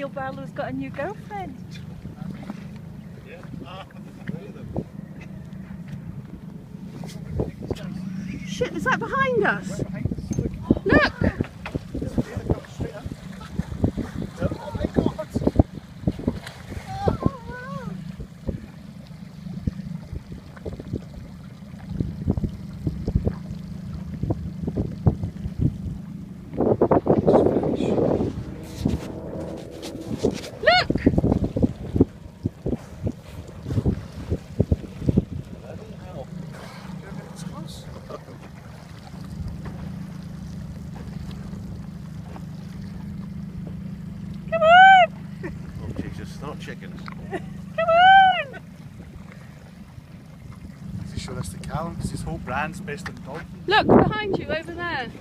Seal Barlow's got a new girlfriend. Shit, is that behind us? Look! Not chickens. Come on! Is he sure that's the cow? Because his whole brand's based on Dolphins. Look, behind you, over there.